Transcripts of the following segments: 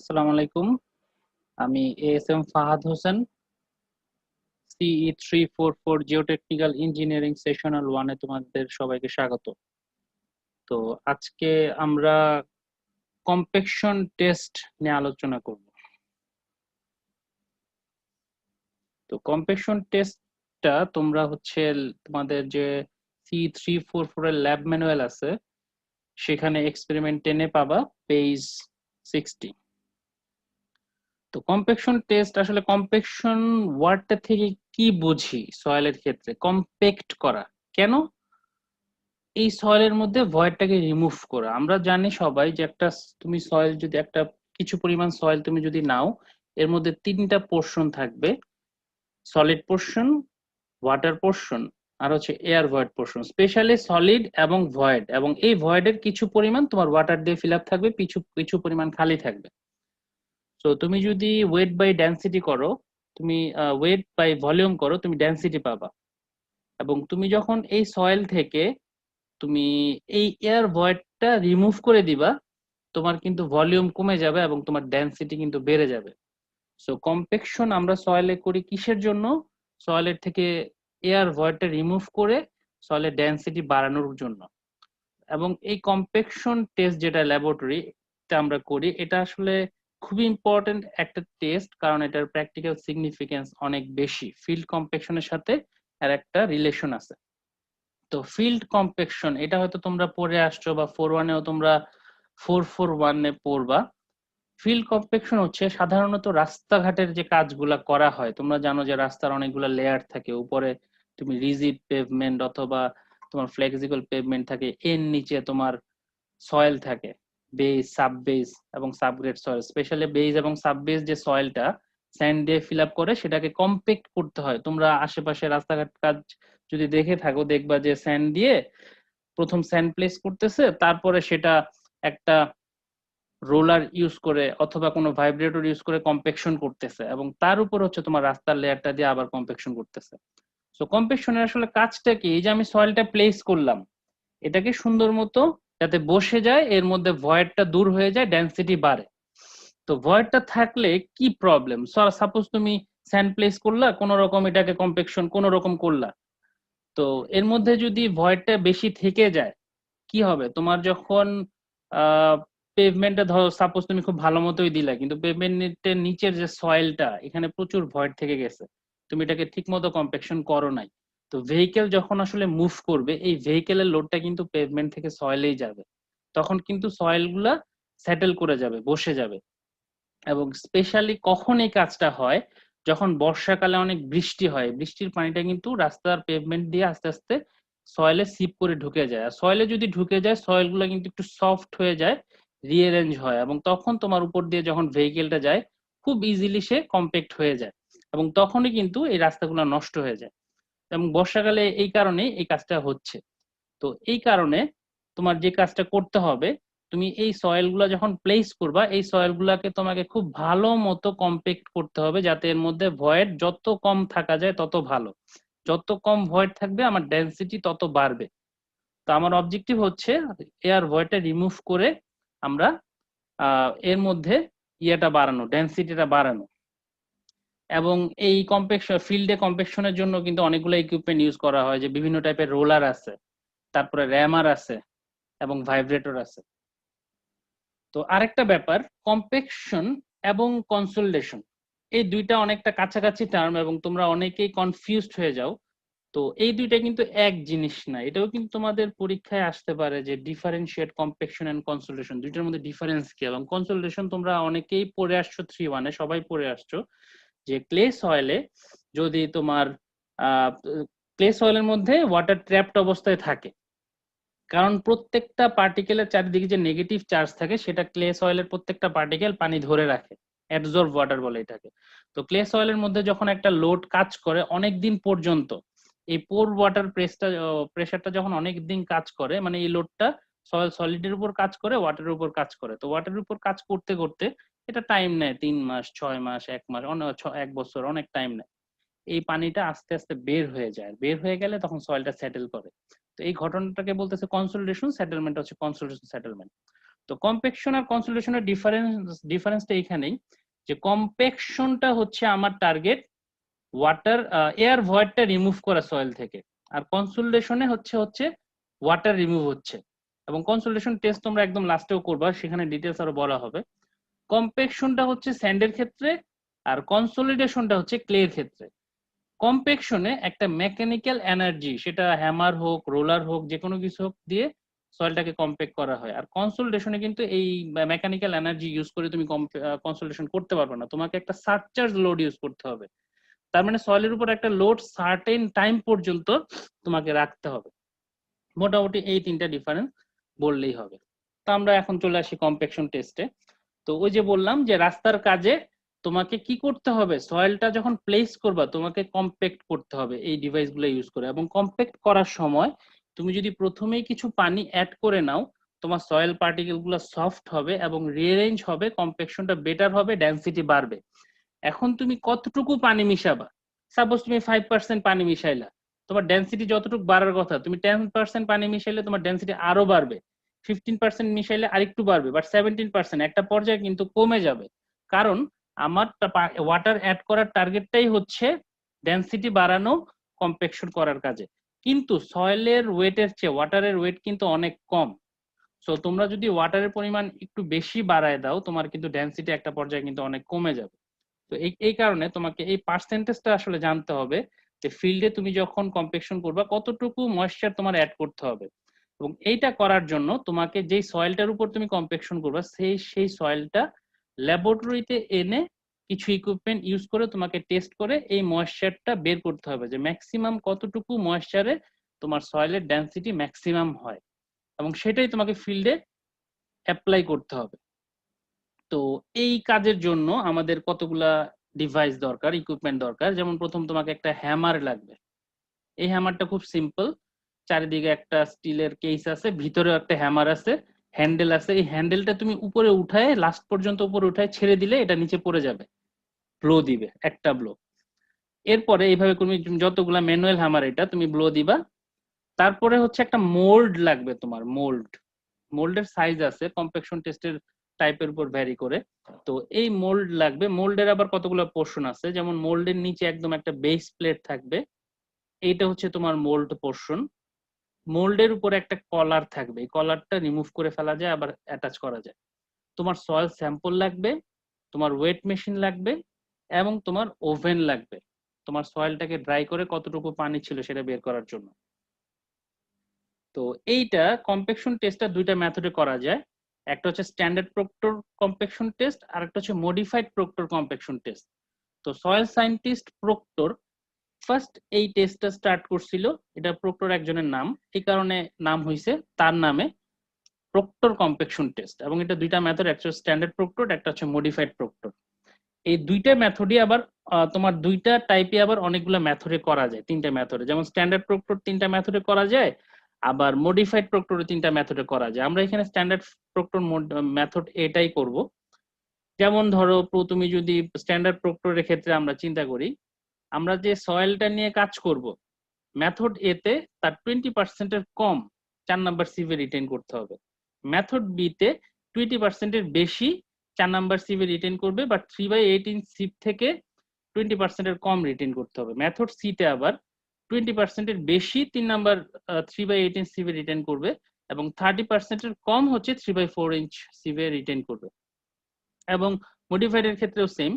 আসসালামু আলাইকুম। আমি ASM Fahad Hossain, CE344 geotechnical engineering sessional 1 এ তোমাদের সবাইকে স্বাগত। তো আজকে আমরা কম্পেকশন টেস্ট নিয়ে আলোচনা করব। তো কম্পেকশন টেস্টটা তোমরা তোমাদের যে CE344 এর ল্যাব ম্যানুয়াল আছে সেখানে এক্সপেরিমেন্ট 10 এ পাবা, পেজ 60। তো কম্পেকশন টেস্ট আসলে কম্পেকশন ওয়ার্ডটা থেকে কি বুঝি সয়েলের ক্ষেত্রে? কম্পেক্ট করা। কেন? এই সয়েলের মধ্যে ভয়েডটাকে রিমুভ করা। আমরা জানি সবাই যে তুমি সয়েল যদি কিছু পরিমাণ সয়েল তুমি যদি নাও, এর মধ্যে তিনটা পোর্শন থাকবে: সলিড পোর্শন, ওয়াটার পোর্শন, আর হচ্ছে air void portion. Specially solid এবং ভয়েড, এবং এই ভয়েডের কিছু পরিমাণ তোমার ওয়াটার দিয়ে ফিল আপ থাকবে, কিছু কিছু পরিমাণ খালি থাকবে। তো তুমি যদি ওয়েট বাই ডেনসিটি করো, তুমি ওয়েট বাই ভলিউম করো, তুমি ডেনসিটি পাবা। এবং তুমি যখন এই সয়েল থেকে তুমি এই এয়ার ভয়েডটা রিমুভ করে দিবা, তোমার কিন্তু ভলিউম কমে যাবে এবং তোমার ডেনসিটি কিন্তু বেড়ে যাবে। সো কম্পেকশন আমরা সয়েলে করি কিসের জন্য? সয়েলের থেকে এয়ার ভয়েডটা রিমুভ করে সয়েলের ডেনসিটি বাড়ানোর জন্য। এবং এই কম্পেকশন টেস্ট যেটা ল্যাবরেটরি আমরা করি, এটা আসলে খুবই ইম্পর্টেন্ট একটা টেস্ট, কারণ এটার প্র্যাকটিক্যাল সিগনিফিকেন্স অনেক বেশি। ফিল্ড কম্পেকশনের সাথে এর একটা রিলেশন আছে। তো ফিল্ড কম্পেকশন এটা হয়তো তোমরা পড়ে আসছো, বা 4-1-এও তোমরা 441-এ পড়বা। ফিল্ড কম্পেকশন হচ্ছে সাধারণত রাস্তাঘাটের যে কাজগুলা করা হয়। তোমরা জানো যে রাস্তার অনেকগুলো লেয়ার থাকে, উপরে তুমি রিজিড পেভমেন্ট অথবা তোমার ফ্লেক্সিবল পেভমেন্ট থাকে, এর নিচে তোমার সয়েল থাকে, বেস, সাব বেস এবং সাবগ্রেড সয়েল। স্পেশালি বেস এবং সাব বেস যে সয়েলটা স্যান্ড দিয়ে ফিল আপ করে, সেটাকে কম্পেক্ট করতে হয়। তোমরা আশেপাশে রাস্তাঘাট কাজ যদি দেখে থাকো, দেখবা যে স্যান্ড দিয়ে প্রথম স্যান্ড প্লেস করতেছে, তারপরে সেটা একটা রোলার ইউজ করে অথবা কোনো ভাইব্রেটর ইউজ করে কম্পেকশন করতেছে, এবং তার উপর হচ্ছে তোমার রাস্তার লেয়ারটা দিয়ে আবার কম্পেকশন করতেছে। সো কম্পেকশনের আসলে কাজটা কি? এই যে আমি সয়েলটা প্লেস করলাম, এটাকে সুন্দর মতো যাতে বসে যায়, এর মধ্যে ভয়েডটা দূর হয়ে যায়, ডেনসিটি বাড়ে। তো ভয়েডটা থাকলে কি প্রবলেম? সাপোজ তুমি স্যান্ড প্লেস করলা, কোন রকম এটাকে কম্পেকশন কোন রকম করলা, তো এর মধ্যে যদি ভয়েডটা বেশি থেকে যায়, কি হবে? তোমার যখন পেভমেন্টে ধরো সাপোজ তুমি খুব ভালো মতোই দিলা, কিন্তু পেভমেন্টের নিচের যে সয়েলটা, এখানে প্রচুর ভয়েড থেকে গেছে, তুমি এটাকে ঠিক মতো কম্পেকশন করো নাই। তো ভেহিকেল যখন আসলে মুভ করবে, এই ভেহিকেলের লোডটা কিন্তু পেভমেন্ট থেকে সয়েলেই যাবে, তখন কিন্তু সয়েল গুলা সেটেল করে যাবে, বসে যাবে। এবং স্পেশালি কখন এই কাজটা হয়? যখন বর্ষাকালে অনেক বৃষ্টি হয়, বৃষ্টির পানিটা কিন্তু রাস্তার পেভমেন্ট দিয়ে আস্তে আস্তে সয়েলে সিপ করে ঢুকে যায়, আর সয়েলে যদি ঢুকে যায়, সয়েল গুলো কিন্তু একটু সফট হয়ে যায়, রিঅ্যারেঞ্জ হয়, এবং তখন তোমার উপর দিয়ে যখন ভেহিকেলটা যায়, খুব ইজিলি সে কম্প্যাক্ট হয়ে যায়, এবং তখনই কিন্তু এই রাস্তাগুলো নষ্ট হয়ে যায়। এবং বর্ষাকালে এই কারণে এই কাজটা হচ্ছে। তো এই কারণে তোমার যে কাজটা করতে হবে, তুমি এই সয়েল গুলা যখন প্লেস করবা, এই সয়েল গুলাকে তোমাকে খুব ভালো মতো কম্পেক্ট করতে হবে, যাতে এর মধ্যে ভয়েড যত কম থাকা যায় তত ভালো। যত কম ভয়েড থাকবে, আমার ডেনসিটি তত বাড়বে। তো আমার অবজেক্টিভ হচ্ছে এয়ার ভয়েডটা রিমুভ করে আমরা এর মধ্যে ইয়েটা বাড়ানো, ডেনসিটিটা বাড়ানো। এবং এই কম্পেকশন ফিল্ডে কম্পেকশনের জন্য কিন্তু অনেকগুলো ইকুইপমেন্ট ইউজ করা হয়, যে বিভিন্ন টাইপের রোলার আছে, তারপরে র্যামার আছে, এবং ভাইব্রেটর আছে। তো আরেকটা ব্যাপার, কম্পেকশন এবং কনসোলিডেশন, এই দুইটা অনেকটা কাছাকাছি টার্ম, এবং তোমরা অনেকেই কনফিউজড হয়ে যাও। তো এই দুইটা কিন্তু এক জিনিস না। এটাও কিন্তু তোমাদের পরীক্ষায় আসতে পারে, যে ডিফারেন্সিয়েট কম্পেকশন এন্ড কনসোলিডেশন, দুইটার মধ্যে ডিফারেন্স কি। এবং কনসোলিডেশন তোমরা অনেকেই পড়ে আসছো 3-1-এ, সবাই পড়ে আসছো, যে ক্লে সয়েলে যদি তোমার ক্লে সয়েলের মধ্যে ওয়াটার ট্র্যাপড অবস্থায় থাকে, কারণ প্রত্যেকটা পার্টিকেলের চারিদিকে যে নেগেটিভ চার্জ থাকে, সেটা ক্লে সয়েলের প্রত্যেকটা পার্টিকেল পানি ধরে রাখে, অ্যাবজর্ব ওয়াটার বলে এটাকে। তো ক্লে সয়েলের মধ্যে যখন একটা লোড কাজ করে অনেক দিন পর্যন্ত, এই পোর ওয়াটার প্রেসারটা যখন অনেক দিন কাজ করে, মানে এই লোডটা সয়েল সলিডের উপর কাজ করে, ওয়াটারের উপর কাজ করে। তো ওয়াটারের উপর কাজ করতে করতে এটা টাইম নেয়, 3 মাস, 6 মাস, 1 মাস, 1 বছর, অনেক টাইম নেয়। এই পানিটা আস্তে আস্তে বের হয়ে যায়, বের হয়ে গেলে তখন সয়েলটা সেটেল করে। তো এই ঘটনাটাকে বলতেছে কনসোলিডেশন। সেটেলমেন্ট হচ্ছে কনসোলিডেশন সেটেলমেন্ট। তো কম্প্যাকশন আর কনসোলিডেশনের ডিফারেন্সটা এখানেই, যে কম্প্যাকশনটা হচ্ছে আমার টার্গেট ওয়াটার এয়ার ভয়েডটা রিমুভ করা সয়েল থেকে, আর কনসোলিডেশনে হচ্ছে ওয়াটার রিমুভ হচ্ছে। এবং কনসোলিডেশন টেস্ট তোমরা একদম লাস্টেও করবা, সেখানে ডিটেলস আরো বলা হবে। কম্প্যাকশনটা হচ্ছে স্যান্ডের ক্ষেত্রে, আর কনসোলিডেশনটা হচ্ছে ক্লের ক্ষেত্রে। কম্প্যাকশনে একটা মেকানিক্যাল এনার্জি, সেটা হ্যামার হোক, রোলার হোক, যে কোনো কিছু হোক দিয়ে সয়েলটাকে কম্প্যাক্ট করা হয়। আর কনসোলিডেশনে কিন্তু এই মেকানিক্যাল এনার্জি ইউজ করে তুমি কনসোলিডেশন করতে পারবে না, তোমাকে একটা সারচার্জ লোড ইউজ করতে হবে। তার মানে সয়েলের উপর একটা লোড সার্টেন টাইম পর্যন্ত তোমাকে রাখতে হবে। মোটামুটি এই তিনটা ডিফারেন্স বললেই হবে। তো আমরা এখন চলে আসি কম্প্যাকশন টেস্টে। তো ওই যে বললাম যে রাস্তার কাজে তোমাকে কি করতে হবে, সয়েলটা যখন প্লেস করবা তোমাকে কম্প্যাক্ট করতে হবে এই ডিভাইসগুলো ইউজ করে। এবং কম্প্যাক্ট করার সময় তুমি যদি প্রথমেই কিছু পানি অ্যাড করে নাও, তোমার সয়েল পার্টিকেল গুলো সফট হবে এবং রিঅ্যারেঞ্জ হবে, কম্প্যাকশনটা বেটার হবে, ডেনসিটি বাড়বে। এখন তুমি কতটুকু পানি মিশাবা, সাপোজ তুমি 5% পানি মিশাইলা, তোমার ডেনসিটি যতটুকু বাড়ার কথা, তুমি 10% পানি মিশাইলে তোমার ডেনসিটি আরো বাড়বে, 15% মিশাইলে আরেকটু বাড়বে, বাট 17% একটা পর্যায়ে কিন্তু কমে যাবে। কারণ আমার ওয়াটার অ্যাড করার টার্গেটটাই হচ্ছে ডেনসিটি বাড়ানো কম্প্যাকশন করার কাজে। কিন্তু সয়েলের ওয়েটের চেয়ে ওয়াটারের ওয়েট কিন্তু অনেক কম। সো তোমরা যদি ওয়াটারের পরিমাণ একটু বেশি বাড়ায় দাও, তোমার কিন্তু ডেনসিটি একটা পর্যায়ে কিন্তু অনেক কমে যাবে। তো এই কারণে তোমাকে এই পার্সেন্টেজটা আসলে জানতে হবে, যে ফিল্ডে তুমি যখন কম্প্যাকশন করবা কতটুকু ময়েশ্চার তোমার অ্যাড করতে হবে। এবং এইটা করার জন্য তোমাকে যেই সয়েলটার উপর তুমি কম্প্যাকশন করবা সেই সয়েলটা ল্যাবরেটরিতে এনে কিছু ইকুইপমেন্ট ইউজ করে তোমাকে টেস্ট করে এই ময়েশ্চারটা বের করতে হবে, যে ম্যাক্সিমাম কতটুকু ময়েশ্চারে তোমার সয়েলের ডেনসিটি ম্যাক্সিমাম হয়, এবং সেটাই তোমাকে ফিল্ডে অ্যাপ্লাই করতে হবে। তো এই কাজের জন্য আমাদের কতগুলা ডিভাইস দরকার, ইকুইপমেন্ট দরকার। যেমন প্রথম তোমাকে একটা হ্যামার লাগবে। এই হ্যামারটা খুব সিম্পল, চারিদিকে একটা স্টিলের কেস আছে, ভিতরেও একটা হ্যামার আছে, হ্যান্ডেল আছে। এই হ্যান্ডেলটা তুমি উপরে উঠায়, লাস্ট পর্যন্ত উপরে উঠায় ছেড়ে দিলে এটা নিচে পড়ে যাবে, ব্লো দিবে একটা ব্লো। এরপরে এইভাবে তুমি যতগুলা ম্যানুয়াল হ্যামার এটা তুমি ব্লো দিবা। তারপরে হচ্ছে একটা মোল্ড লাগবে তোমার, মোল্ডের সাইজ আছে কম্প্যাকশন টেস্টের টাইপের উপর ভ্যারি করে। তো এই মোল্ড লাগবে। মোল্ডের আবার কতগুলো পোর্শন আছে, যেমন মোল্ডের নিচে একদম একটা বেস প্লেট থাকবে, এইটা হচ্ছে তোমার মোল্ড পোর্শন। মোল্ডের উপরে একটা কলার থাকবে, এই কলারটা রিমুভ করে ফেলা যায়, আবার অ্যাটাচ করা যায়। তোমার সয়েল স্যাম্পল লাগবে, তোমার ওয়েট মেশিন লাগবে, এবং তোমার ওভেন লাগবে তোমার সয়েলটাকে ড্রাই করে কতটুকু পানি ছিল সেটা বের করার জন্য। তো এইটা কম্প্যাকশন টেস্টটা দুইটা মেথডে করা যায়, একটা হচ্ছে স্ট্যান্ডার্ড প্রক্টর কম্প্যাকশন টেস্ট, আর একটা হচ্ছে মডিফাইড প্রক্টর কম্প্যাকশন টেস্ট। তো সয়েল সায়েন্টিস্ট প্রক্টর ফার্স্ট এই টেস্টটা স্টার্ট করছিল, এটা প্রক্টর একজনের নাম, এই কারণে নাম হয়েছে তার নামে প্রক্টর কম্প্যাকশন টেস্ট। এবং এটা দুইটা মেথড, একটা হচ্ছে স্ট্যান্ডার্ড প্রক্টর, একটা হচ্ছে মডিফাইড প্রক্টর। এই দুইটা মেথডই আবার তোমার দুইটা টাইপে আবার অনেকগুলো মেথডে করা যায়, তিনটা মেথডে। যেমন স্ট্যান্ডার্ড প্রক্টর তিনটা মেথডে করা যায়, আবার মডিফাইড প্রক্টরে তিনটা মেথডে করা যায়। আমরা এখানে স্ট্যান্ডার্ড প্রক্টর মেথড এটাই করব। যেমন ধরো তুমি যদি স্ট্যান্ডার্ড প্রক্টরের ক্ষেত্রে আমরা চিন্তা করি, আমরা যে সয়েলটা নিয়ে কাজ করব, মেথড এতে তার 20% কম 4 নাম্বার সিভে রিটেন করতে হবে। মেথড বি তে 20% বেশি 4 নাম্বার সিভে রিটেন করবে, বাট 3/18 সিভ থেকে 20% কম রিটেন করতে হবে। মেথড সি তে আবার 20% বেশি 3 নাম্বার 3/18 সিভে রিটেন করবে, এবং 30% কম হচ্ছে 3/4 ইঞ্চ সিভে রিটেন করবে। এবং মডিফাইড এর ক্ষেত্রেও সেম।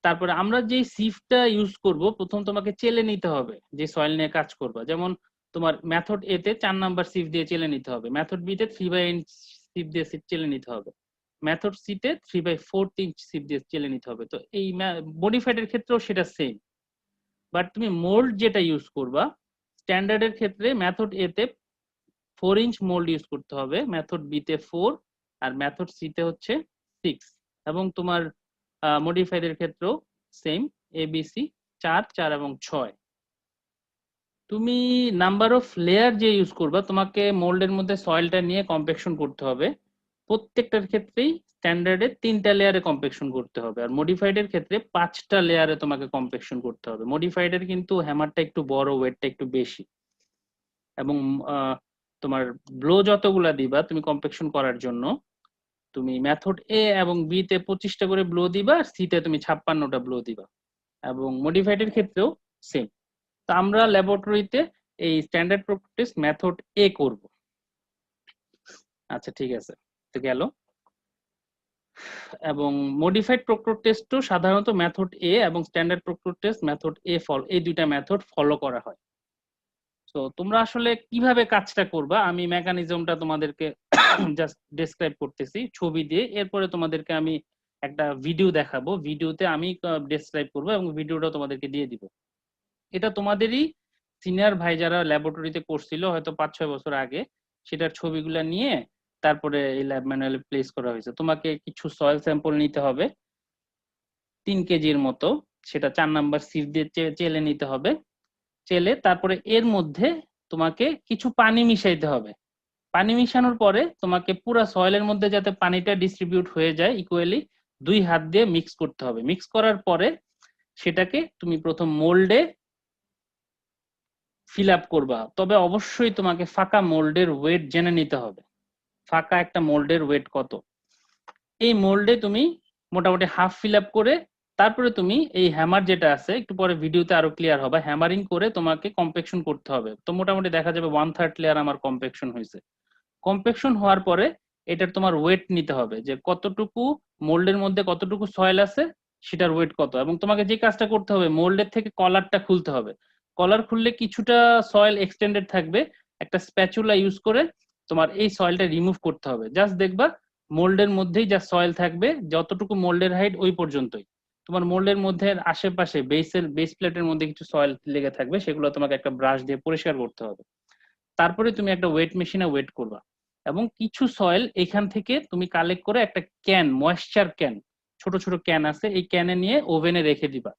তারপরে আমরা যে সিভটা ইউজ করব, প্রথম তোমাকে চেলে নিতে হবে যে সয়েল নিয়ে কাজ করবা। যেমন তোমার মেথড এ তে 4 নাম্বার সিভ দিয়ে চেলে নিতে হবে, মেথড বি তে 3/8 সিভ দিয়ে চেলে নিতে হবে, মেথড সি তে 3/4 ইঞ্চ সিভ দিয়ে চেলে নিতে হবে। তো এই মডিফাইড এর ক্ষেত্রেও সেটা সেম। বাট তুমি মোল্ড যেটা ইউজ করবা, স্ট্যান্ডার্ডের ক্ষেত্রে মেথড এ তে 4 ইঞ্চ মোল্ড ইউজ করতে হবে, মেথড বি তে 4, আর মেথড সি তে হচ্ছে 6। এবং তোমার মডিফাইড এর ক্ষেত্রেও সেম, এবিসি 4, 4 এবং 6। তুমি নাম্বার অফ লেয়ার যে ইউজ করবা, তোমাকে মোল্ডের মধ্যে সয়েলটা নিয়ে কম্প্যাকশন করতে হবে। প্রত্যেকটার ক্ষেত্রেই স্ট্যান্ডার্ডে 3টা লেয়ারে কম্প্যাকশন করতে হবে, আর মডিফাইড এর ক্ষেত্রে 5টা লেয়ারে তোমাকে কম্প্যাকশন করতে হবে। মডিফাইড এর কিন্তু হ্যামারটা একটু বড়, ওয়েটটা একটু বেশি, এবং তোমার ব্লো যতগুলা দিবা তুমি কম্প্যাকশন করার জন্য, তুমি মেথড এ এবং বি তে 25টা করে ব্লো দিবা, সি তে তুমি 56টা ব্লো দিবা, এবং মডিফাইড এর ক্ষেত্রেও সেম। তো আমরা ল্যাবরেটরিতে এই স্ট্যান্ডার্ড প্রপার্টি টেস্ট মেথড এ করব। আচ্ছা ঠিক আছে, তো গেল। এবং মডিফাইড প্রক্টর টেস্টও সাধারণত মেথড এ এবং standard proctor test method a follow, এই দুইটা মেথড ফলো করা হয়। তো তোমরা আসলে কিভাবে কাজটা করবা আমি মেকানিজমটা তোমাদেরকে জাস্ট ডেসক্রাইব করতেছি ছবি দিয়ে, এরপরে তোমাদেরকে আমি একটা ভিডিও দেখাবো, ভিডিওতে আমি ডেসক্রাইব করবো এবং ভিডিওটা তোমাদেরকে দিয়ে দিব। এটা তোমাদেরই সিনিয়র ভাই যারা ল্যাবরেটরিতে করছিল হয়তো 5-6 বছর আগে, সেটার ছবিগুলো নিয়ে তারপরে এই ল্যাব ম্যানুয়ালে প্লেস করা হয়েছে। তোমাকে কিছু সয়েল স্যাম্পল নিতে হবে 3 কেজির মতো, সেটা 4 নাম্বার সিট দিয়ে চেলে নিতে হবে। চেলে তারপরে এর মধ্যে তোমাকে কিছু পানি মিশাইতে হবে। পানি মিশানোর পরে তোমাকে পুরো সয়েলের মধ্যে যাতে পানিটা ডিস্ট্রিবিউট হয়ে যায় ইকুয়ালি, 2 হাত দিয়ে মিক্স করতে হবে। মিক্স করার পরে সেটাকে তুমি প্রথম মোল্ডে ফিল আপ করবা, তবে অবশ্যই তোমাকে ফাঁকা মোল্ডের ওয়েট জেনে নিতে হবে, ফাঁকা একটা মোল্ডের ওয়েট কত। এই মোল্ডে তুমি মোটামুটি হাফ ফিল আপ করে তারপরে তুমি এই হ্যামার যেটা আছে, একটু পরে ভিডিওতে আরো ক্লিয়ার হবে, হ্যামারিং করে তোমাকে কম্প্যাকশন করতে হবে। তো মোটামুটি দেখা যাবে 1/3 লেয়ার আমার কম্প্যাকশন হয়েছে। কম্প্যাকশন হওয়ার পরে এটার তোমার ওয়েট নিতে হবে, যে কতটুকু মোল্ডের মধ্যে কতটুকু সয়েল আছে সেটার ওয়েট কত। এবং তোমাকে যে কাজটা করতে হবে, মোল্ডের থেকে কলারটা খুলতে হবে। কলার খুললে কিছুটা সয়েল এক্সটেন্ডেড থাকবে, একটা স্প্যাচুলা ইউজ করে তোমার এই সয়েলটা রিমুভ করতে হবে। জাস্ট দেখবা মোল্ডের মধ্যেই যা সয়েল থাকবে, যতটুকু মোল্ডের হাইট ওই পর্যন্তই। তোমার মোল্ডের মধ্যে আশেপাশে বেস প্লেটের মধ্যে কিছু সয়েল লেগে থাকবে, সেগুলো তোমাকে একটা ব্রাশ দিয়ে পরিষ্কার করতে হবে। তারপরে তুমি একটা ওয়েট মেশিনে ওয়েট করবা, এবং কিছু সয়েল এখান থেকে তুমি কালেক্ট করে একটা ক্যান, ময়েশ্চার ক্যান, ছোট ছোট ক্যান আছে, এই ক্যানে নিয়ে ওভেনে রেখে দিবা।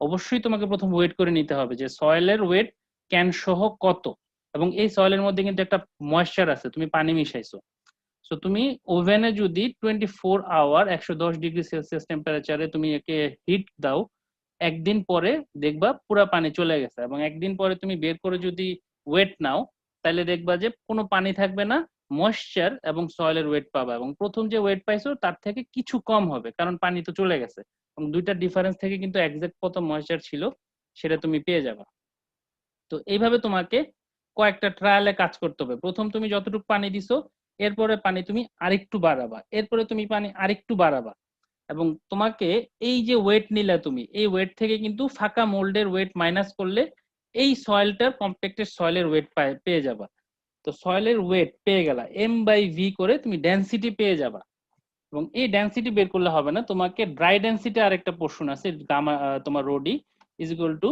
অবশ্যই তোমাকে প্রথম ওয়েট করে নিতে হবে যে সয়েলের ওয়েট ক্যান সহ কত, এবং এই সয়েলের মধ্যে কিন্তু একটা ময়েশ্চার আছে, তুমি পানি মিশাইছো। সো তুমি ওভেনে যদি 24 আওয়ার 110 ডিগ্রি সেলসিয়াস টেম্পারেচারে তুমি একে হিট দাও, একদিন পরে দেখবা পুরা পানি চলে গেছে। এবং একদিন পরে তুমি বের করে যদি ওয়েট নাও, তাহলে দেখবা যে কোনো পানি থাকবে না, ময়েশ্চার এবং সয়েলের ওয়েট পাবা, এবং প্রথম যে ওয়েট পাইছো তার থেকে কিছু কম হবে, কারণ পানি তো চলে গেছে। এবং দুইটার ডিফারেন্স থেকে কিন্তু এক্সাক্ট কত ময়েশ্চার ছিল সেটা তুমি পেয়ে যাবা। তো এইভাবে তোমাকে কয়েকটা ট্রায়ালে কাজ করতে হবে। প্রথম তুমি যতটুকু পানি দিছো, এরপরে পানি তুমি আরেকটু বাড়াবা, এরপরে তুমি পানি আরেকটু বাড়াবা। এবং তোমাকে এই যে ওয়েট নিলে তুমি, এই ওয়েট থেকে কিন্তু ফাঁকা মোল্ডের ওয়েট মাইনাস করলে এই সয়েলটার কম্প্যাক্টেড সয়েলের ওয়েট পেয়ে যাবা। তো সয়েলের ওয়েট পেয়ে গেলা, M/V করে তুমি ডেনসিটি পেয়ে যাবা। এবং এই ডেনসিটি বের করলে হবে না, তোমাকে ড্রাই ডেনসিটি আরেকটা পোর্শন আছে গামা, তোমার রোডি ইজ ইকুয়াল টু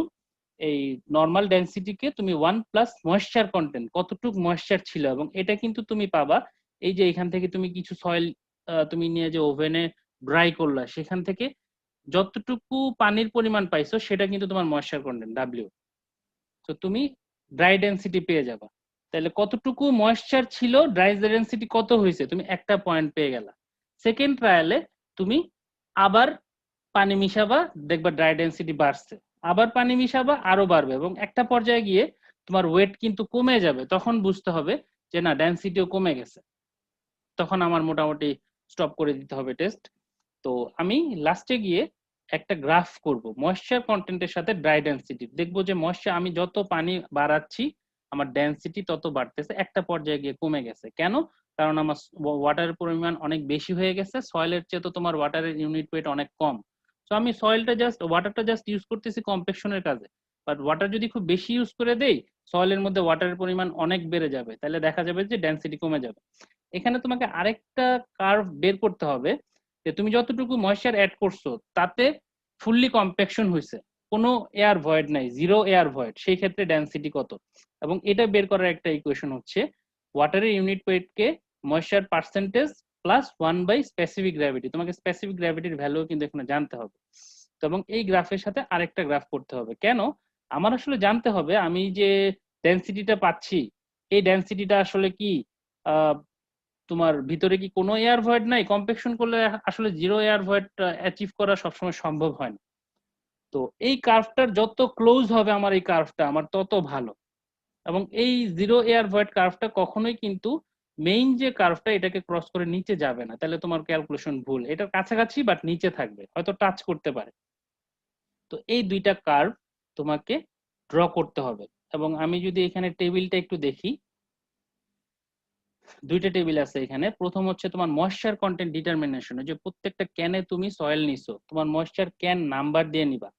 এই নর্মাল ডেনসিটিকে তুমি 1 প্লাস ময়েশ্চার কন্টেন্ট, কতটুকু ময়েশ্চার ছিল। এবং এটা কিন্তু তুমি পাবা এই যে এখান থেকে তুমি কিছু সয়েল তুমি নিয়ে যে ওভেনে ড্রাই করলা, সেখান থেকে যতটুকু পানির পরিমাণ পাইছো সেটা কিন্তু তোমার ময়েশ্চার কন্টেন্ট W। তো তুমি ড্রাই ডেনসিটি পেয়ে যাবা। তাহলে কতটুকু ময়েশ্চার ছিল, ড্রাই ডেনসিটি কত হয়েছে, তুমি একটা পয়েন্ট পেয়ে গেলা। সেকেন্ড ট্রায়ালে তুমি আবার পানি মিশাবা, দেখবা ড্রাই ডেনসিটি বাড়ছে, আবার পানি মিশাবা আরো বাড়বে, এবং একটা পর্যায়ে গিয়ে তোমার ওয়েট কিন্তু কমে যাবে, তখন বুঝতে হবে যে না ডেনসিটিও কমে গেছে, তখন আমার মোটামুটি স্টপ করে দিতে হবে টেস্ট। তো আমি লাস্টে গিয়ে একটা গ্রাফ করব ময়েশ্চার কন্টেন্টের সাথে ড্রাই ডেনসিটি, দেখবো যে ময়েশ্চার আমি যত পানি বাড়াচ্ছি আমার ডেনসিটি তত বাড়তেছে, একটা পর্যায়ে গিয়ে কমে গেছে। কেন? কারণ আমার ওয়াটারের পরিমাণ অনেক বেশি হয়ে গেছে, সয়েলের চেয়ে তো তোমার ওয়াটারের ইউনিট ওয়েট অনেক কম। তো আমি ওয়াটারটা জাস্ট ইউজ করতেছি কম্প্যাকশনের কাজে, বাট ওয়াটার যদি খুব বেশি ইউজ করে দেই, সয়েলের মধ্যে ওয়াটারের পরিমাণ অনেক বেড়ে যাবে, তাহলে দেখা যাবে যে ডেনসিটি কমে যাবে। এখানে তোমাকে আরেকটা কার্ভ বের করতে হবে, যে তুমি যতটুকু ময়েশ্চার অ্যাড করছো তাতে ফুললি কম্প্যাকশন হয়েছে, কোনো এয়ার ভয়েড নাই, জিরো এয়ার ভয়েড, সেই ক্ষেত্রে ডেনসিটি কত। এবং এটা বের করার একটা ইকুয়েশন হচ্ছে ওয়াটারের ইউনিট ওয়েটকে moisture percentage plus 1 by specific gravity, তোমাকে স্পেসিফিক গ্র্যাভিটির ভ্যালু কিন্তু এখানে জানতে হবে। তো এবং এই গ্রাফের সাথে আরেকটা গ্রাফ করতে হবে। কেন? আমার আসলে জানতে হবে আমি যে ডেনসিটিটা পাচ্ছি, এই ডেনসিটিটা আসলে কি তোমার ভিতরে কি কোনো এয়ার ভয়েড নাই, কম্প্যাকশন করলে আসলে জিরো এয়ার ভয়েড অ্যাচিভ করা সবসময় সম্ভব হয় না। তো এই কার্ভটার যত ক্লোজ হবে আমার এই কার্ভটা, আমার তত ভালো। এবং এই জিরো এয়ার ভয়েড কার্ভটা কখনোই কিন্তু মেইন যে কার্ভটা এটাকে ক্রস করে নিচে যাবে না, তাহলে তোমার ক্যালকুলেশন ভুল। এটার কাছাকাছি বাট নিচে থাকবে, হয়তো টাচ করতে পারে। তো এই দুইটা কার্ভ তোমাকে ড্র করতে হবে। এবং আমি যদি এখানে টেবিলটা একটু দেখি, দুইটা টেবিল আছে এখানে। প্রথম হচ্ছে তোমার ময়েশ্চার কন্টেন্ট ডিটারমিনেশন, যে প্রত্যেকটা ক্যানে তুমি সয়েল নিছো, তোমার ময়েশ্চার ক্যান নাম্বার দিয়ে নিবা,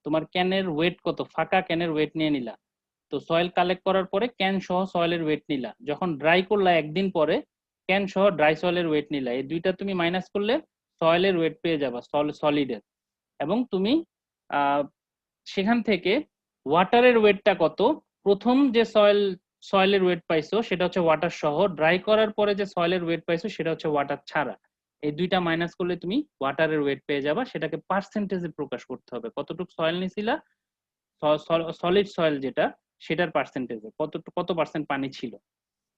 তোমার ক্যানের ওয়েট কত, ফাঁকা ক্যানের ওয়েট নিয়ে নিলা। তো সয়েল কালেক্ট করার পরে ক্যান সহ সয়েলের ওয়েট নিলা, যখন ড্রাই করলা একদিন পরে ক্যান সহ ড্রাই সয়েলের ওয়েট নিলা, এই দুইটা তুমি মাইনাস করলে সয়েলের ওয়েট পেয়ে যাবা, সলিডের। এবং তুমি সেখান থেকে ওয়াটারের ওয়েটটা কত, প্রথম যে সয়েলের ওয়েট পাইছো সেটা হচ্ছে ওয়াটার সহ, ড্রাই করার পরে যে সয়েলের ওয়েট পাইছো সেটা হচ্ছে ওয়াটার ছাড়া। এই দুইটা মাইনাস করলে তুমি ওয়াটারের ওয়েট পেয়ে যাবা। সেটাকে পার্সেন্টেজে প্রকাশ করতে হবে, কতটুকু সয়েল নিছিলা, সলিড সয়েল যেটা সেটার পার্সেন্টেজে কত পার্সেন্ট পানি ছিল।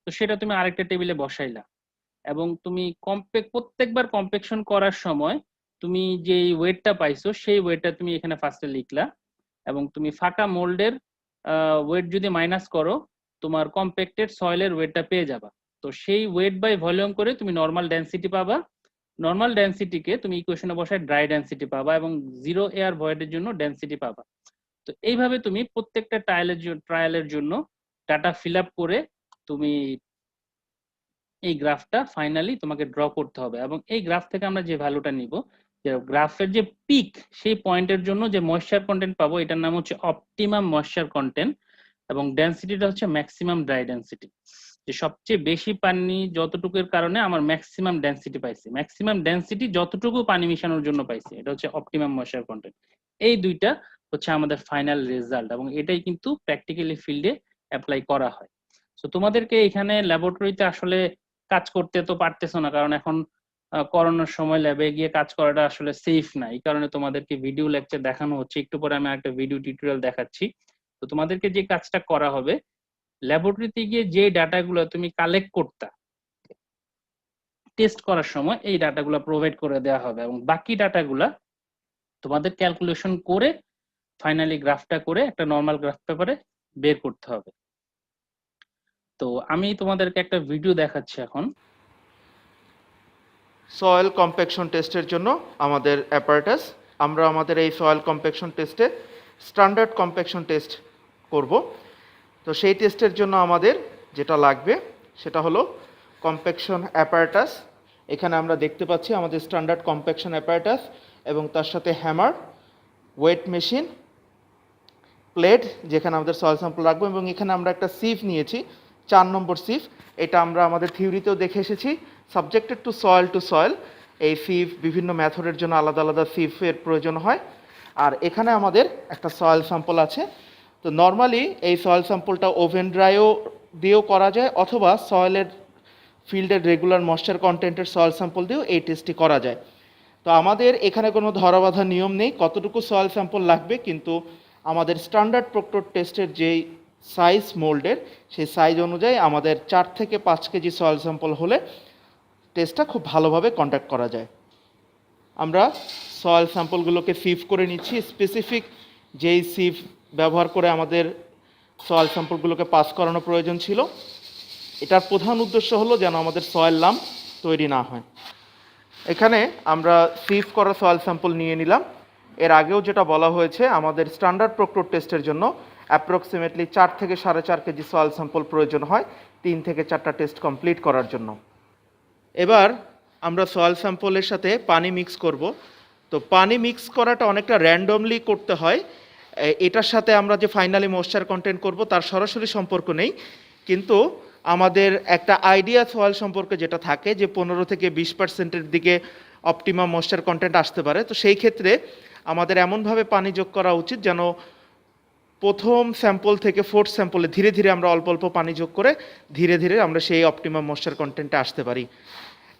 তো সেটা তুমি আরেকটা টেবিলে বসাইলা। এবং তুমি প্রত্যেকবার কম্পেকশন করার সময় তুমি যে ওয়েটটা পাইছো সেই ওয়েটটা তুমি এখানে ফার্স্টে লিখলা। এবং তুমি ফাঁকা মোল্ডের ওয়েট যদি মাইনাস করো, তোমার কম্প্যাক্টেড সয়েলের ওয়েটটা পেয়ে যাবা। তো সেই ওয়েট বাই ভলিউম করে তুমি নর্মাল ডেনসিটি পাবা। নর্মাল ডেনসিটিকে তুমি ইকুয়েশনে বসায় ড্রাই ডেনসিটি পাবা, এবং জিরো এয়ার ভয়েডের জন্য ডেনসিটি পাবা। তো এইভাবে তুমি প্রত্যেকটা ট্রায়ালের জন্য ডাটা ফিল আপ করে তুমি এই গ্রাফটা ফাইনালি তোমাকে ড্র করতে হবে। এবং এই গ্রাফ থেকে আমরা যে ভ্যালুটা নিব, যে গ্রাফের যে পিক, সেই পয়েন্টের জন্য যে ময়েশ্চার কন্টেন্ট পাবো, এটার নাম হচ্ছে অপটিমাম ময়েশ্চার কন্টেন্ট, এবং ডেনসিটিটা হচ্ছে ম্যাক্সিমাম ড্রাই ডেনসিটি। যে সবচেয়ে বেশি পানি যতটুকুর কারণে আমার ম্যাক্সিমাম ডেনসিটি পাইছি, ম্যাক্সিমাম ডেনসিটি যতটুকু পানি মিশানোর জন্য পাইছি, এটা হচ্ছে অপটিমাম ময়েশ্চার কন্টেন্ট। এই দুইটা হচ্ছে আমাদের ফাইনাল রেজাল্ট, এবং এটাই কিন্তু প্র্যাকটিক্যালি ফিল্ডে অ্যাপ্লাই করা হয়। তো তোমাদেরকে এখানে ল্যাবরেটরিতে আসলে কাজ করতে তো পারতেছো না, কারণ এখন করোনার সময় ল্যাবে গিয়ে কাজ করাটা আসলে সেফ না। এই কারণে তোমাদেরকে ভিডিও লেকচার দেখানো হচ্ছে, একটু পরে আমি একটা ভিডিও টিউটোরিয়াল দেখাচ্ছি। তো তোমাদেরকে যে কাজটা করা হবে, ল্যাবরেটরিতে গিয়ে যে ডাটাগুলো তুমি কালেক্ট করতা টেস্ট করার সময়, এই ডাটাগুলো প্রোভাইড করে দেওয়া হবে, এবং বাকি ডাটাগুলা তোমাদের ক্যালকুলেশন করে ফাইনালি গ্রাফটা করে একটা নর্মাল গ্রাফ পেপারে বের করতে হবে। তো আমি তোমাদেরকে একটা ভিডিও দেখাচ্ছি এখন। সয়েল কম্প্যাকশন টেস্টের জন্য আমাদের অ্যাপারেটাস, আমরা আমাদের এই সয়েল কম্প্যাকশন টেস্টে স্ট্যান্ডার্ড কম্প্যাকশন টেস্ট করব। তো সেই টেস্টের জন্য আমাদের যেটা লাগবে সেটা হলো কম্প্যাকশন অ্যাপারেটাস। এখানে আমরা দেখতে পাচ্ছি আমাদের স্ট্যান্ডার্ড কম্প্যাকশন অ্যাপারেটাস, এবং তার সাথে হ্যামার, ওয়েট মেশিন, প্লেট যেখানে আমাদের সয়েল স্যাম্পল রাখবো, এবং এখানে আমরা একটা সিভ নিয়েছি, 4 নম্বর সিভ। এটা আমরা আমাদের থিওরিতেও দেখে এসেছি, সাবজেক্টেড টু সয়েল। এই সিভ বিভিন্ন মেথডের জন্য আলাদা আলাদা সিভের প্রয়োজন হয়। আর এখানে আমাদের একটা সয়েল স্যাম্পল আছে। তো নর্মালি এই সয়েল স্যাম্পলটা ওভেন ড্রাইও দিয়েও করা যায়, অথবা সয়েলের ফিল্ডের রেগুলার ময়েশ্চার কন্টেন্টের সয়েল স্যাম্পল দিয়েও এই টেস্টটি করা যায়। তো আমাদের এখানে কোনো ধরাবাঁধা নিয়ম নেই কতটুকু সয়েল স্যাম্পল লাগবে, কিন্তু আমাদের স্ট্যান্ডার্ড প্রক্টর টেস্টের যেই সাইজ মোল্ডের, সেই সাইজ অনুযায়ী আমাদের 4 থেকে 5 কেজি সয়েল স্যাম্পল হলে টেস্টটা খুব ভালোভাবে কন্ডাক্ট করা যায়। আমরা সয়েল স্যাম্পলগুলোকে সিভ করে নিচ্ছি, স্পেসিফিক যেই সিভ ব্যবহার করে আমাদের সয়েল স্যাম্পলগুলোকে পাস করানো প্রয়োজন ছিল। এটার প্রধান উদ্দেশ্য হলো যেন আমাদের সয়েল লাম্প তৈরি না হয়। এখানে আমরা সিভ করা সয়েল স্যাম্পল নিয়ে নিলাম। এর আগেও যেটা বলা হয়েছে, আমাদের স্ট্যান্ডার্ড প্রক্টর টেস্টের জন্য অ্যাপ্রক্সিমেটলি 4 থেকে 4.5 কেজি সয়েল স্যাম্পল প্রয়োজন হয় 3 থেকে 4টা টেস্ট কমপ্লিট করার জন্য। এবার আমরা সয়েল স্যাম্পলের সাথে পানি মিক্স করব। তো পানি মিক্স করাটা অনেকটা র্যান্ডমলি করতে হয়। এটার সাথে আমরা যে ফাইনালি ময়েশ্চার কন্টেন্ট করব তার সরাসরি সম্পর্ক নেই, কিন্তু আমাদের একটা আইডিয়া সয়েল সম্পর্কে যেটা থাকে, যে 15 থেকে 20%-এর দিকে অপটিমাম ময়েশ্চার কন্টেন্ট আসতে পারে। তো সেই ক্ষেত্রে আমাদের এমনভাবে পানি যোগ করা উচিত যেন প্রথম স্যাম্পল থেকে ফোর্থ স্যাম্পলে ধীরে ধীরে আমরা অল্প অল্প পানি যোগ করে ধীরে ধীরে আমরা সেই অপটিমাম ময়েশ্চার কন্টেন্টে আসতে পারি।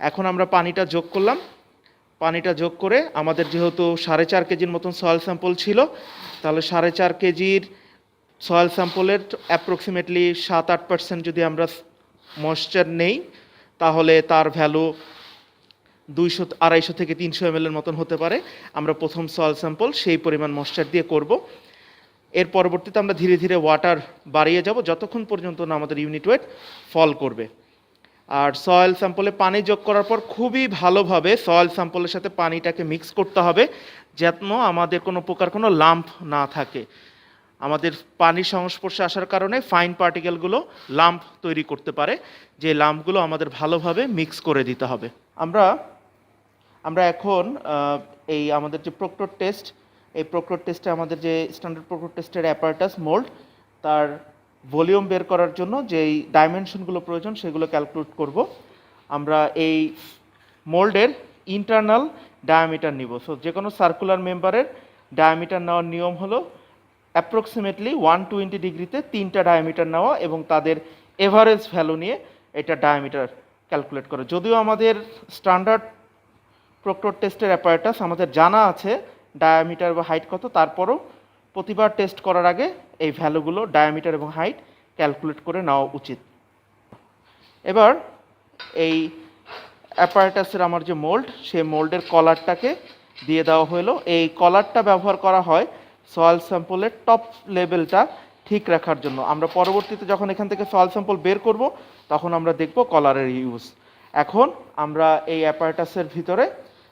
এখন আমরা পানিটা যোগ করলাম। পানিটা যোগ করে আমাদের যেহেতু 4.5 কেজির মতন সয়েল স্যাম্পল ছিল, তাহলে 4.5 কেজির সয়েল স্যাম্পলের অ্যাপ্রক্সিমেটলি 7-8% যদি আমরা ময়েশ্চার নেই, তাহলে তার ভ্যালু 200-250 থেকে 300 ml এর মতন হতে পারে। আমরা প্রথম সয়েল স্যাম্পল সেই পরিমাণ ময়েশ্চার দিয়ে করব। এর পরবর্তীতে আমরা ধীরে ধীরে ওয়াটার বাড়িয়ে যাব যতক্ষণ পর্যন্ত না আমাদের ইউনিট ওয়েট ফল করবে। আর সয়েল স্যাম্পলে পানি যোগ করার পর খুবই ভালোভাবে সয়েল স্যাম্পলের সাথে পানিটাকে মিক্স করতে হবে, যেন আমাদের কোনো প্রকার কোনো লাম্প না থাকে। আমাদের পানির সংস্পর্শে আসার কারণে ফাইন পার্টিকেলগুলো লাম্প তৈরি করতে পারে, যে লাম্পগুলো আমাদের ভালোভাবে মিক্স করে দিতে হবে। আমরা এখন এই আমাদের যে প্রক্টর টেস্ট, এই প্রক্টর টেস্টে আমাদের যে স্ট্যান্ডার্ড প্রক্টর টেস্টের অ্যাপারেটাস মোল্ড, তার ভলিউম বের করার জন্য যেই ডাইমেনশনগুলো প্রয়োজন সেগুলো ক্যালকুলেট করব। আমরা এই মোল্ডের ইন্টারনাল ডায়ামিটার নিব। সো যে কোনো সার্কুলার মেম্বারের ডায়ামিটার নেওয়ার নিয়ম হলো অ্যাপ্রক্সিমেটলি 120 ডিগ্রিতে 3টা ডায়ামিটার নেওয়া এবং তাদের এভারেজ ভ্যালু নিয়ে এটা ডায়ামিটার ক্যালকুলেট করা। যদিও আমাদের স্ট্যান্ডার্ড প্রক্টর টেস্টের অ্যাপারেটাস আমাদের জানা আছে ডায়ামিটার বা হাইট কত, তারপরও প্রতিবার টেস্ট করার আগে এই ভ্যালুগুলো ডায়ামিটার এবং হাইট ক্যালকুলেট করে নেওয়া উচিত। এবার এই অ্যাপারেটাসের আমার যে মোল্ড, সেই মোল্ডের কলারটাকে দিয়ে দেওয়া হলো। এই কলারটা ব্যবহার করা হয় সয়েল স্যাম্পলের টপ লেভেলটা ঠিক রাখার জন্য। আমরা পরবর্তীতে যখন এখান থেকে সয়েল স্যাম্পল বের করব তখন আমরা দেখব কলারের ইউজ। এখন আমরা এই অ্যাপারেটাসের ভিতরে,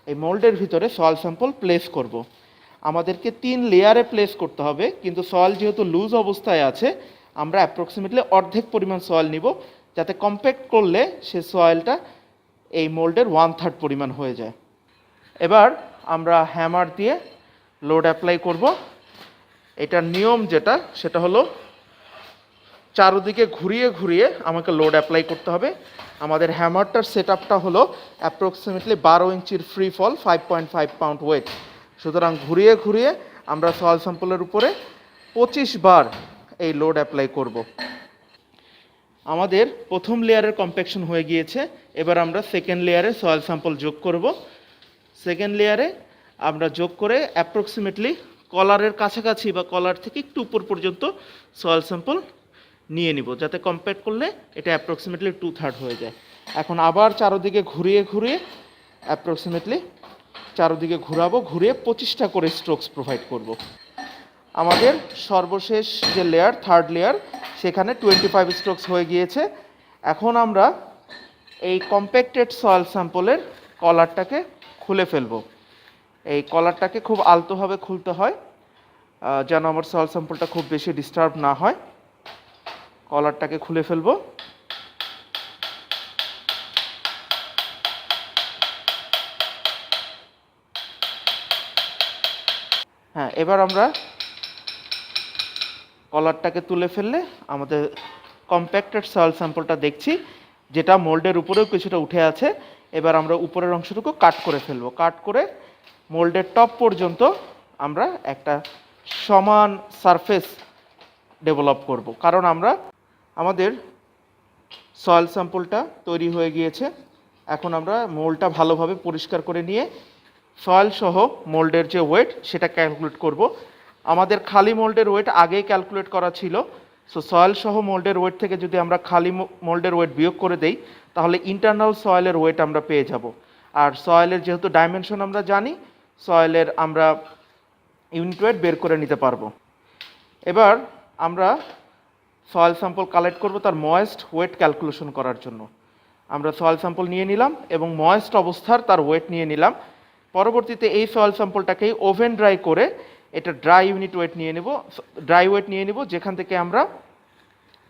এই মোল্ডের ভিতরে সয়েল স্যাম্পল প্লেস করব। আমাদেরকে 3 লেয়ারে প্লেস করতে হবে, কিন্তু সয়েল যেহেতু লুজ অবস্থায় আছে আমরা অ্যাপ্রক্সিমেটলি অর্ধেক পরিমাণ সয়েল নিব, যাতে কম্প্যাক্ট করলে সে সয়েলটা এই মোল্ডের 1/3 পরিমাণ হয়ে যায়। এবার আমরা হ্যামার দিয়ে লোড অ্যাপ্লাই করব। এটার নিয়ম যেটা, সেটা হলো চারদিকে ঘুরিয়ে ঘুরিয়ে আমাকে লোড অ্যাপ্লাই করতে হবে। আমাদের হ্যামারটার সেট আপটা হলো অ্যাপ্রক্সিমেটলি 12 ইঞ্চির ফ্রি ফল, 5.5 পাউন্ড ওয়েট। সুতরাং ঘুরিয়ে ঘুরিয়ে আমরা সয়েল স্যাম্পলের উপরে 25 বার এই লোড অ্যাপ্লাই করব। আমাদের প্রথম লেয়ারের কম্প্যাকশন হয়ে গিয়েছে। এবার আমরা সেকেন্ড লেয়ারে সয়েল স্যাম্পল যোগ করব। সেকেন্ড লেয়ারে আমরা যোগ করে অ্যাপ্রক্সিমেটলি কলারের কাছাকাছি বা কলার থেকে একটু উপর পর্যন্ত সয়েল স্যাম্পল নিয়ে নিব, যাতে কম্প্যাক্ট করলে এটা অ্যাপ্রক্সিমেটলি 2/3 হয়ে যায়। এখন আবার চারদিকে ঘুরিয়ে ঘুরিয়ে অ্যাপ্রক্সিমেটলি চারদিকে ঘুরাবো, ঘুরিয়ে 25টা করে স্ট্রোকস প্রোভাইড করব। আমাদের সর্বশেষ যে লেয়ার, থার্ড লেয়ার, সেখানে 25 স্ট্রোকস হয়ে গিয়েছে। এখন আমরা এই কম্প্যাক্টেড সয়েল স্যাম্পলের কলারটাকে খুলে ফেলব। এই কলারটাকে খুব আলতোভাবে খুলতে হয়, যেন আমার সয়েল স্যাম্পলটা খুব বেশি ডিস্টার্ব না হয়। কলারটাকে খুলে ফেলব। হ্যাঁ, এবার আমরা কলারটাকে তুলে ফেললে আমাদের কম্প্যাক্টেড সয়েল স্যাম্পলটা দেখছি, যেটা মোল্ডের উপরেও কিছুটা উঠে আছে। এবার আমরা উপরের অংশটুকু কাট করে ফেলবো। কাট করে মোল্ডের টপ পর্যন্ত আমরা একটা সমান সারফেস ডেভেলপ করব, কারণ আমাদের সয়েল স্যাম্পলটা তৈরি হয়ে গিয়েছে। এখন আমরা মোল্ডটা ভালোভাবে পরিষ্কার করে নিয়ে সয়েল সহ মোল্ডের যে ওয়েট সেটা ক্যালকুলেট করব। আমাদের খালি মোল্ডের ওয়েট আগেই ক্যালকুলেট করা ছিল। সো সয়েল সহ মোল্ডের ওয়েট থেকে যদি আমরা খালি মোল্ডের ওয়েট বিয়োগ করে দেই, তাহলে ইন্টারনাল সয়েলের ওয়েট আমরা পেয়ে যাব। আর সয়েলের যেহেতু ডাইমেনশন আমরা জানি, সয়েলের আমরা ইউনিট ওয়েট বের করে নিতে পারবো। এবার আমরা সয়েল স্যাম্পল কালেক্ট করব তার ময়েস্ট ওয়েট ক্যালকুলেশন করার জন্য। আমরা সয়েল স্যাম্পল নিয়ে নিলাম এবং ময়েস্ট অবস্থার তার ওয়েট নিয়ে নিলাম। পরবর্তীতে এই সয়েল স্যাম্পলটাকেই ওভেন ড্রাই করে এটা ড্রাই ইউনিট ওয়েট নিয়ে নেব, ড্রাই ওয়েট নিয়ে নেব, যেখান থেকে আমরা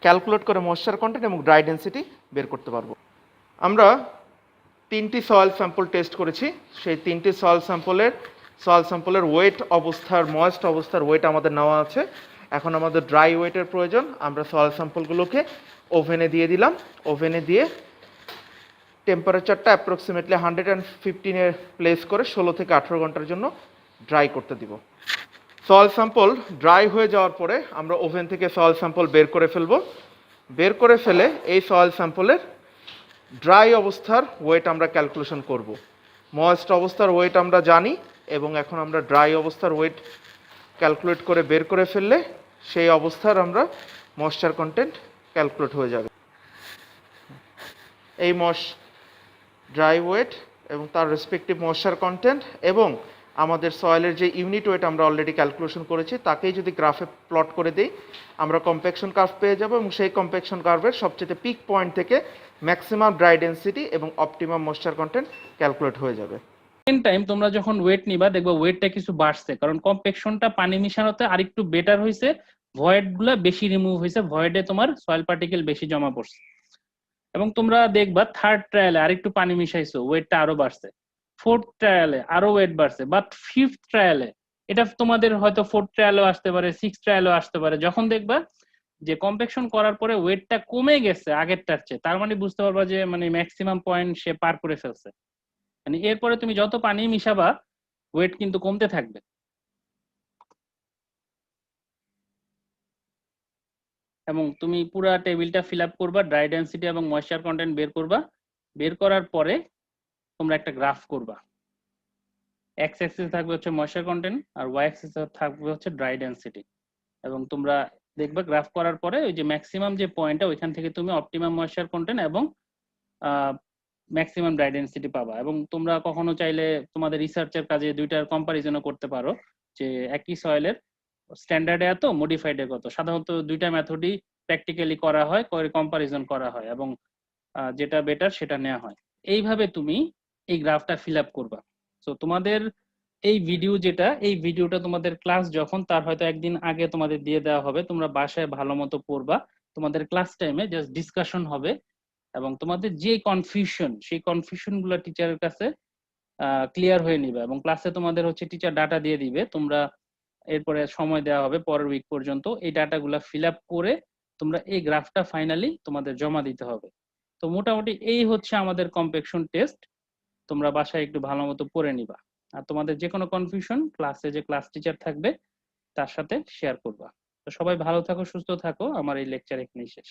ক্যালকুলেট করে ময়েশ্চার কন্টেন্ট এবং ড্রাই ডেন্সিটি বের করতে পারবো। আমরা 3টি সয়েল স্যাম্পল টেস্ট করেছি। সেই 3টি সয়েল স্যাম্পলের ওয়েট অবস্থার, ময়েস্ট অবস্থার ওয়েট আমাদের নেওয়া আছে। এখন আমাদের ড্রাই ওয়েটের প্রয়োজন। আমরা সয়েল স্যাম্পলগুলোকে ওভেনে দিয়ে দিলাম। ওভেনে দিয়ে টেম্পারেচারটা অ্যাপ্রক্সিমেটলি 115-এ প্লেস করে 16 থেকে 18 ঘন্টার জন্য ড্রাই করতে দিব। সয়েল স্যাম্পল ড্রাই হয়ে যাওয়ার পরে আমরা ওভেন থেকে সয়েল স্যাম্পল বের করে ফেলব। বের করে ফেলে এই সয়েল স্যাম্পলের ড্রাই অবস্থার ওয়েট আমরা ক্যালকুলেশন করব। ময়েস্ট অবস্থার ওয়েট আমরা জানি এবং এখন আমরা ড্রাই অবস্থার ওয়েট ক্যালকুলেট করে বের করে ফেললে সেই অবস্থার আমরা ময়েশ্চার কন্টেন্ট ক্যালকুলেট হয়ে যাবে। এই ড্রাই ওয়েট এবং তার রেসপেক্টিভ ময়েশ্চার কন্টেন্ট এবং আমাদের সয়েলের যে ইউনিট ওয়েট আমরা অলরেডি ক্যালকুলেশন করেছি তাকেই যদি গ্রাফে প্লট করে দিই আমরা কম্প্যাকশন কার্ভ পেয়ে যাব এবং সেই কম্প্যাকশন কার্ভের সবচেয়ে পিক পয়েন্ট থেকে ম্যাক্সিমাম ড্রাই ডেনসিটি এবং অপটিমাম ময়েশ্চার কন্টেন্ট ক্যালকুলেট হয়ে যাবে। সেকেন্ড টাইম তোমরা যখন ওয়েট নিবা দেখবা ওয়েটটা কিছু বাড়ছে, কারণ কম্প্যাকশনটা পানি মিশানোতে আরেকটু বেটার হয়েছে, ভয়েড গুলা বেশি রিমুভ হয়েছে, ভয়েডে তোমার সয়েল পার্টিকেল বেশি জমা পড়ছে। এবং তোমরা দেখবা থার্ড ট্রায়ালে আরেকটু পানি মিশাইছো, ওয়েটটা আরো বাড়ছে, ফোর্থ ট্রায়ালে আরো ওয়েট বাড়ছে, বাট ফিফথ ট্রায়ালে, এটা তোমাদের হয়তো ফোর্থ ট্রায়ালও আসতে পারে, সিক্স ট্রায়ালও আসতে পারে, যখন দেখবা যে কম্প্যাকশন করার পরে ওয়েটটা কমে গেছে আগেরটার চেয়ে, তার মানে বুঝতে পারবা যে মানে ম্যাক্সিমাম পয়েন্ট সে পার করে ফেলছে। মানে এরপরে তুমি যত পানি মিশাবা ওয়েট কিন্তু কমতে থাকবে। এবং তুমি পুরো টেবিলটা ফিল আপ করবা, ড্রাই ডেনসিটি এবং ময়েশ্চার কন্টেন্ট বের করবা। বের করার পরে তোমরা একটা গ্রাফ করবা। এক্স অ্যাক্সিস থাকবে হচ্ছে ময়েশ্চার কন্টেন্ট আর ওয়াই অ্যাক্সিস থাকবে হচ্ছে ড্রাই ডেনসিটি। এবং তোমরা দেখবা গ্রাফ করার পরে ওই যে ম্যাক্সিমাম যে পয়েন্টটা ওইখান থেকে তুমি অপটিমাম ময়েশ্চার কন্টেন্ট এবং ম্যাক্সিমাম ড্রাই ডেনসিটি পাবা। এবং তোমরা কখনো চাইলে তোমাদের রিসার্চের কাজে দুইটার কম্পারিজনও করতে পারো, যে একই সয়েলের স্ট্যান্ডার্ডে এত, মডিফাইডে কত। সাধারণত দুইটা মেথডই প্র্যাকটিক্যালি করা হয়, করে কম্পারিজন করা হয় এবং যেটা বেটার সেটা নেওয়া হয়। এইভাবে তুমি এই গ্রাফটা ফিল আপ করবা। তো তোমাদের এই ভিডিওটা তোমাদের ক্লাস যখন, তার হয়তো একদিন আগে তোমাদের দিয়ে দেওয়া হবে, তোমরা বাসায় ভালো মতো পড়বা, তোমাদের ক্লাস টাইমে জাস্ট ডিসকাশন হবে এবং তোমাদের যে কনফিউশন সেই কনফিউশন গুলো টিচারের কাছে ক্লিয়ার হয়ে নিবে। এবং ক্লাসে তোমাদের হচ্ছে টিচার ডাটা দিয়ে দিবে, তোমরা এরপরে সময় দেওয়া হবে পরের উইক পর্যন্ত এই ডাটাগুলো ফিল আপ করে তোমরা এই গ্রাফটা ফাইনালি তোমাদের জমা দিতে হবে। তো মোটামুটি এই হচ্ছে আমাদের কম্প্যাকশন টেস্ট। তোমরা বাসায় একটু ভালো মতো পড়ে নিবা। আর তোমাদের যে কোনো কনফিউশন ক্লাসে যে ক্লাস টিচার থাকবে তার সাথে শেয়ার করবা। তো সবাই ভালো থাকো, সুস্থ থাকো। আমার এই লেকচার এখানেই শেষ।